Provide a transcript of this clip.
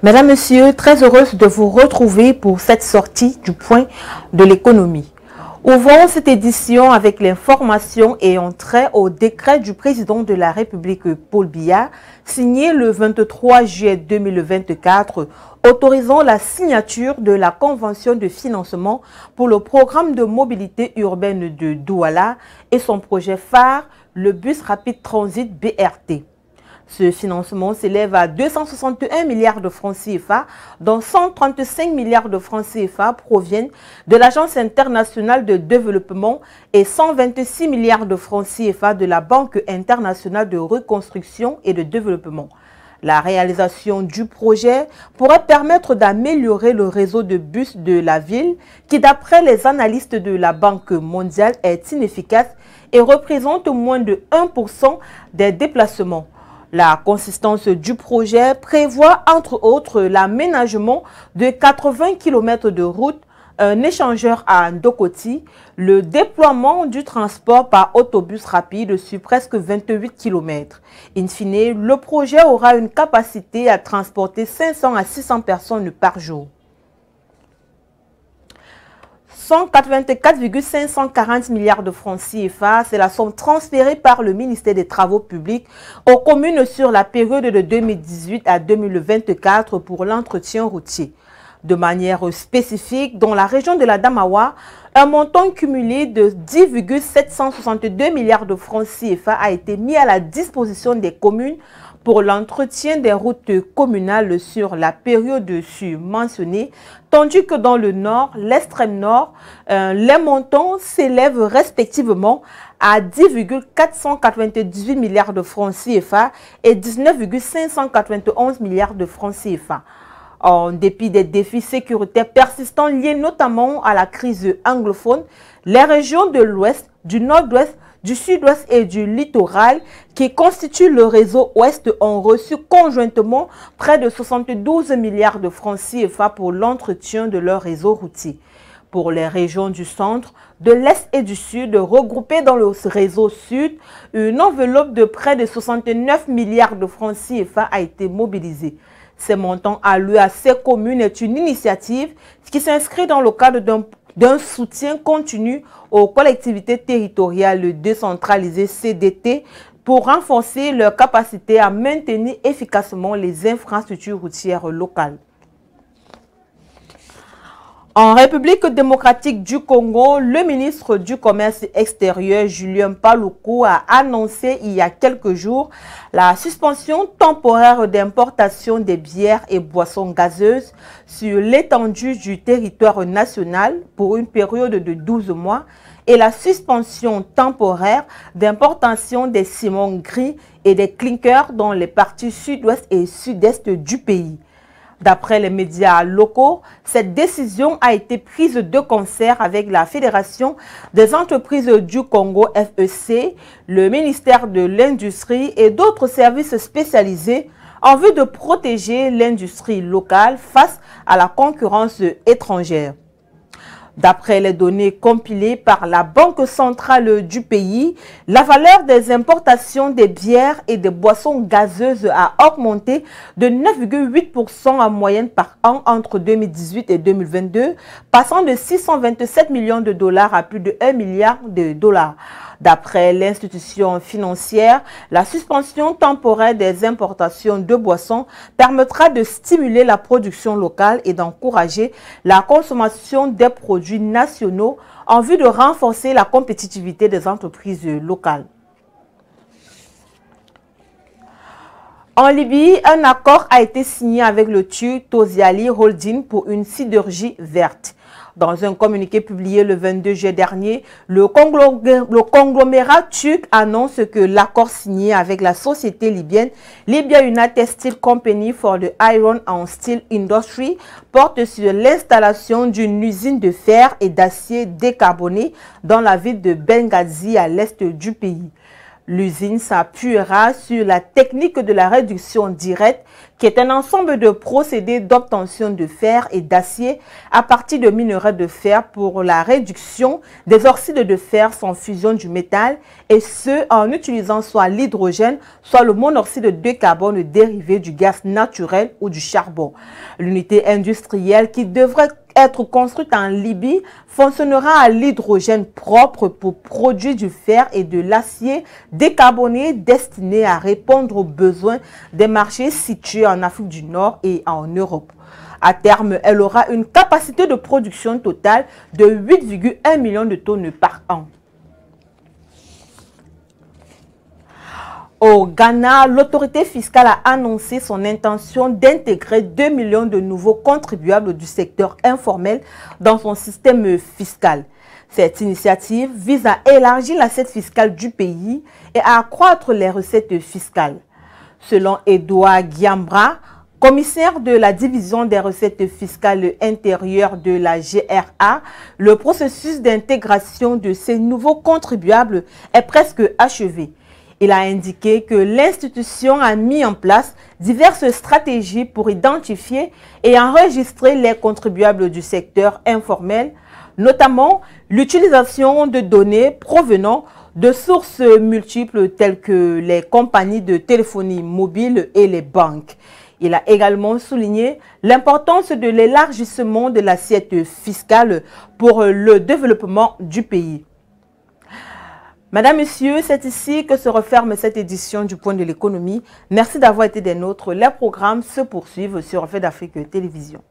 Mesdames, Messieurs, très heureuse de vous retrouver pour cette sortie du point de l'économie. Ouvrons cette édition avec l'information ayant trait au décret du président de la République Paul Biya, signé le 23 juillet 2024, autorisant la signature de la convention de financement pour le programme de mobilité urbaine de Douala et son projet phare, le bus rapide transit BRT. Ce financement s'élève à 261 milliards de francs CFA, dont 135 milliards de francs CFA proviennent de l'Agence internationale de développement et 126 milliards de francs CFA de la Banque internationale de reconstruction et de développement. La réalisation du projet pourrait permettre d'améliorer le réseau de bus de la ville qui, d'après les analystes de la Banque mondiale, est inefficace et représente moins de 1% des déplacements. La consistance du projet prévoit entre autres l'aménagement de 80 km de route, un échangeur à Ndokoti, le déploiement du transport par autobus rapide sur presque 28 km. In fine, le projet aura une capacité à transporter 500 à 600 personnes par jour. 184,540 milliards de francs CFA, c'est la somme transférée par le ministère des Travaux publics aux communes sur la période de 2018 à 2024 pour l'entretien routier. De manière spécifique, dans la région de la Damawa, un montant cumulé de 10,762 milliards de francs CFA a été mis à la disposition des communes pour l'entretien des routes communales sur la période mentionnée, tandis que dans le nord, l'extrême nord, les montants s'élèvent respectivement à 10,498 milliards de francs CFA et 19,591 milliards de francs CFA. En dépit des défis sécuritaires persistants liés notamment à la crise anglophone, les régions de l'Ouest, du Nord-Ouest, du Sud-Ouest et du littoral qui constituent le réseau Ouest ont reçu conjointement près de 72 milliards de francs CFA pour l'entretien de leur réseau routier. Pour les régions du centre, de l'Est et du Sud, regroupées dans le réseau Sud, une enveloppe de près de 69 milliards de francs CFA a été mobilisée. Ces montants alloués à ces communes est une initiative qui s'inscrit dans le cadre d'un soutien continu aux collectivités territoriales décentralisées CDT pour renforcer leur capacité à maintenir efficacement les infrastructures routières locales. En République démocratique du Congo, le ministre du Commerce extérieur, Julien Paluku, a annoncé il y a quelques jours la suspension temporaire d'importation des bières et boissons gazeuses sur l'étendue du territoire national pour une période de 12 mois et la suspension temporaire d'importation des ciments gris et des clinkers dans les parties sud-ouest et sud-est du pays. D'après les médias locaux, cette décision a été prise de concert avec la Fédération des entreprises du Congo FEC, le ministère de l'Industrie et d'autres services spécialisés en vue de protéger l'industrie locale face à la concurrence étrangère. D'après les données compilées par la Banque centrale du pays, la valeur des importations des bières et des boissons gazeuses a augmenté de 9,8% en moyenne par an entre 2018 et 2022, passant de 627 millions de dollars à plus de 1 milliard de dollars. D'après l'institution financière, la suspension temporaire des importations de boissons permettra de stimuler la production locale et d'encourager la consommation des produits nationaux en vue de renforcer la compétitivité des entreprises locales. En Libye, un accord a été signé avec le turc Tosyali Holding pour une sidérurgie verte. Dans un communiqué publié le 22 juillet dernier, le conglomérat turc annonce que l'accord signé avec la société libyenne Libya United Steel Company for the Iron and Steel Industry porte sur l'installation d'une usine de fer et d'acier décarboné dans la ville de Benghazi à l'est du pays. L'usine s'appuiera sur la technique de la réduction directe, qui est un ensemble de procédés d'obtention de fer et d'acier à partir de minerais de fer pour la réduction des oxydes de fer sans fusion du métal, et ce en utilisant soit l'hydrogène, soit le monoxyde de carbone dérivé du gaz naturel ou du charbon. L'unité industrielle qui devrait être construite en Libye fonctionnera à l'hydrogène propre pour produire du fer et de l'acier décarboné destiné à répondre aux besoins des marchés situés en Afrique du Nord et en Europe. À terme, elle aura une capacité de production totale de 8,1 millions de tonnes par an. Au Ghana, l'autorité fiscale a annoncé son intention d'intégrer 2 millions de nouveaux contribuables du secteur informel dans son système fiscal. Cette initiative vise à élargir l'assiette fiscale du pays et à accroître les recettes fiscales. Selon Edouard Guiambra, commissaire de la division des recettes fiscales intérieures de la GRA, le processus d'intégration de ces nouveaux contribuables est presque achevé. Il a indiqué que l'institution a mis en place diverses stratégies pour identifier et enregistrer les contribuables du secteur informel, notamment l'utilisation de données provenant de sources multiples telles que les compagnies de téléphonie mobile et les banques. Il a également souligné l'importance de l'élargissement de l'assiette fiscale pour le développement du pays. Madame, Monsieur, c'est ici que se referme cette édition du Point de l'économie. Merci d'avoir été des nôtres. Les programmes se poursuivent sur Fait d'Afrique Télévision.